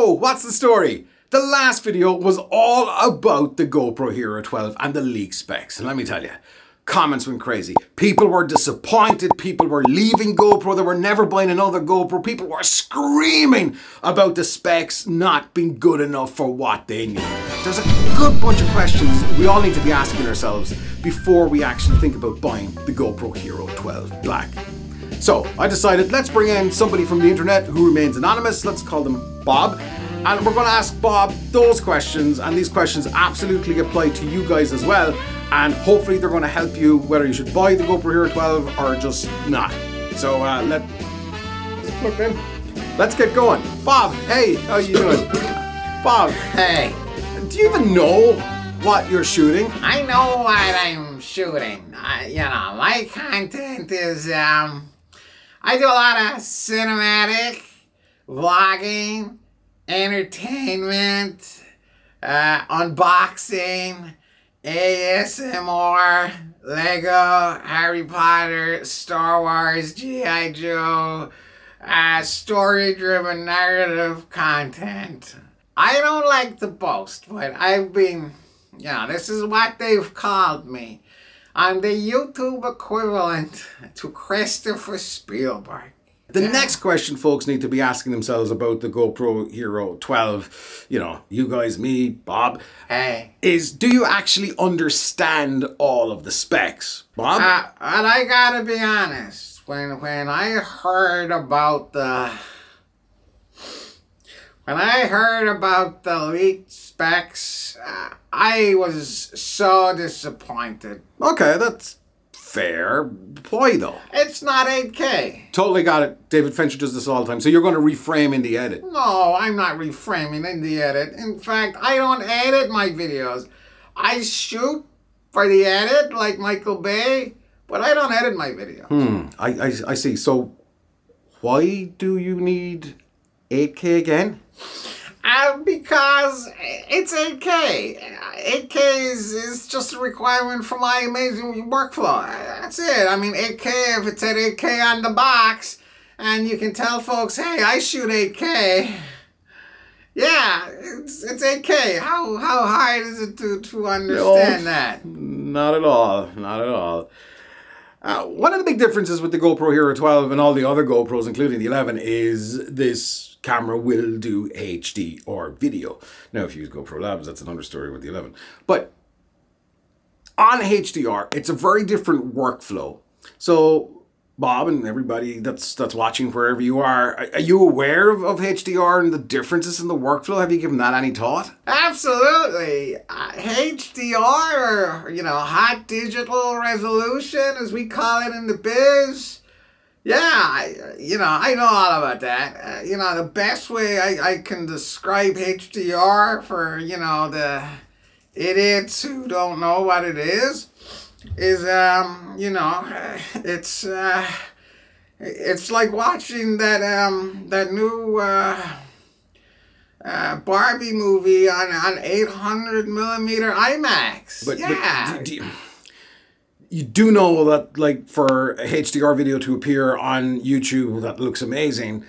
So, what's the story? The last video was all about the GoPro Hero 12 and the leaked specs. And let me tell you, comments went crazy. People were disappointed. People were leaving GoPro. They were never buying another GoPro. People were screaming about the specs not being good enough for what they need. There's a good bunch of questions we all need to be asking ourselves before we actually think about buying the GoPro Hero 12 Black. So I decided, let's bring in somebody from the internet who remains anonymous. Let's call them Bob. And we're going to ask Bob those questions, and these questions absolutely apply to you guys as well. And hopefully they're going to help you whether you should buy the GoPro Hero 12 or just not. So let's plug in. Let's get going. Bob, hey, how you doing? Bob, hey. Do you even know what you're shooting? I know what I'm shooting. My content is, I do a lot of cinematic, vlogging, entertainment, unboxing, ASMR, Lego, Harry Potter, Star Wars, G.I. Joe, story-driven narrative content. I don't like to boast, but I've been, this is what they've called me. I'm the YouTube equivalent to Christopher Spielberg. The next question folks need to be asking themselves about the GoPro Hero 12, you guys, me, Bob, hey, is do you actually understand all of the specs? Bob? And I gotta be honest, when I heard about the leaked specs, I was so disappointed. Okay, that's fair. Why though? It's not 8K. Totally got it. David Fincher does this all the time. So you're going to reframe in the edit? No, I'm not reframing in the edit. In fact, I don't edit my videos. I shoot for the edit like Michael Bay, but I don't edit my video. I see. So why do you need 8K again? Because it's 8K. 8K is just a requirement for my amazing workflow. That's it. I mean, 8K, if it said 8K on the box, and you can tell folks, hey, I shoot 8K. Yeah, it's 8K. How hard is it to understand that? Not at all. Not at all. One of the big differences with the GoPro Hero 12 and all the other GoPros, including the 11, is this camera will do HD or video. Now, if you use GoPro Labs, that's an understory with the 11. But on HDR, it's a very different workflow. So, Bob and everybody that's watching wherever you are you aware of HDR and the differences in the workflow? Have you given that any thought? Absolutely. HDR, or, high digital resolution, as we call it in the biz. Yeah, I know all about that. The best way I can describe HDR for, the idiots who don't know what it is it's like watching that new Barbie movie on 800mm IMAX. But you do know that, like, for a HDR video to appear on YouTube that looks amazing,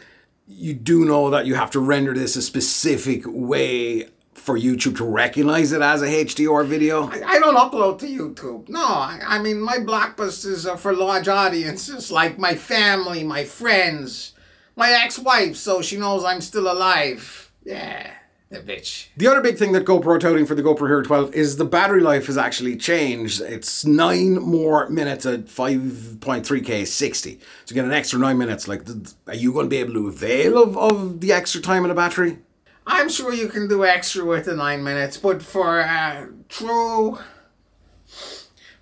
you do know that you have to render this a specific way for YouTube to recognize it as a HDR video? I don't upload to YouTube. No, I mean, my blockbusters are for large audiences, like my family, my friends, my ex-wife, so she knows I'm still alive. Yeah, the bitch. The other big thing that GoPro touting for the GoPro Hero 12 is the battery life has actually changed. It's 9 more minutes at 5.3K 60. So you get an extra 9 minutes. Like, are you going to be able to avail of the extra time in the battery? I'm sure you can do extra with the 9 minutes, but for a true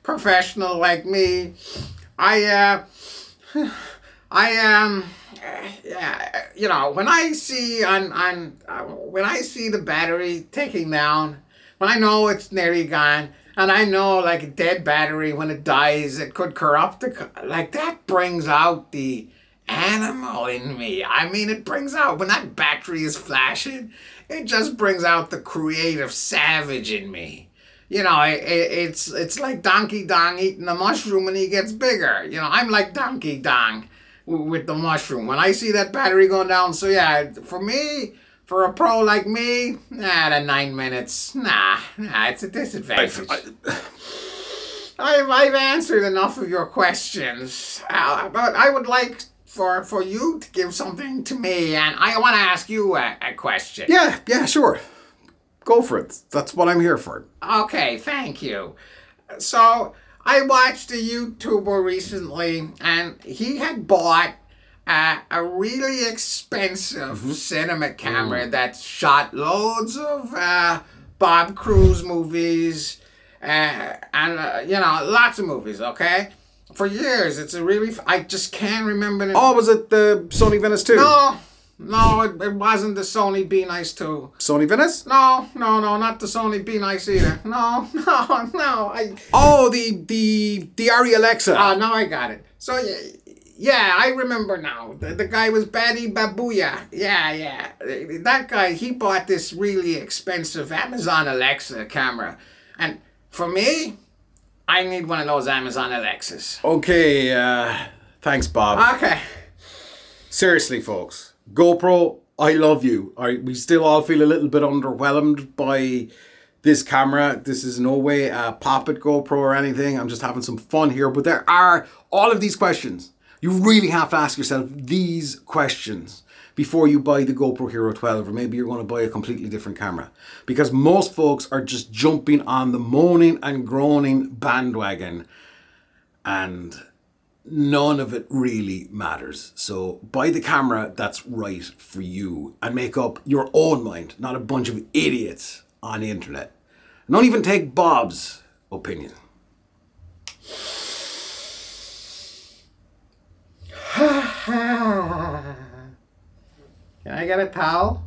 professional like me, when I see when I see the battery ticking down, when I know it's nearly gone, and I know, like, a dead battery, when it dies, it could corrupt like, that brings out the animal in me. I mean, it brings out, when that battery is flashing, it just brings out the creative savage in me. It's like Donkey Dong eating a mushroom and he gets bigger. I'm like Donkey Dong with the mushroom when I see that battery going down. So yeah, for me, For a pro like me, the 9 minutes, it's a disadvantage. I've answered enough of your questions, but I would like for you to give something to me, and I want to ask you a question. Yeah, sure. Go for it. That's what I'm here for. Okay, thank you. So, I watched a YouTuber recently, and he had bought a really expensive cinema camera that shot loads of Bob Cruz movies, and lots of movies, okay? For years, it's a really... I just can't remember the... Oh, was it the Sony Venice 2? No, it wasn't the Sony Be Nice 2. Sony Venice? No, not the Sony Be Nice either. No. Oh, the Arri Alexa. Oh, now I got it. So, yeah, I remember now. The guy was Betty Babuya. Yeah. That guy, he bought this really expensive Amazon Alexa camera. And for me, I need one of those Amazon Alexas. Okay, thanks, Bob. Okay. Seriously, folks. GoPro, I love you. We still all feel a little bit underwhelmed by this camera. This is no way a pop at GoPro or anything. I'm just having some fun here. But there are all of these questions. You really have to ask yourself these questions before you buy the GoPro Hero 12, or maybe you're going to buy a completely different camera. Because most folks are just jumping on the moaning and groaning bandwagon, and none of it really matters. So buy the camera that's right for you and make up your own mind, not a bunch of idiots on the internet. And don't even take Bob's opinion. Can I get a towel?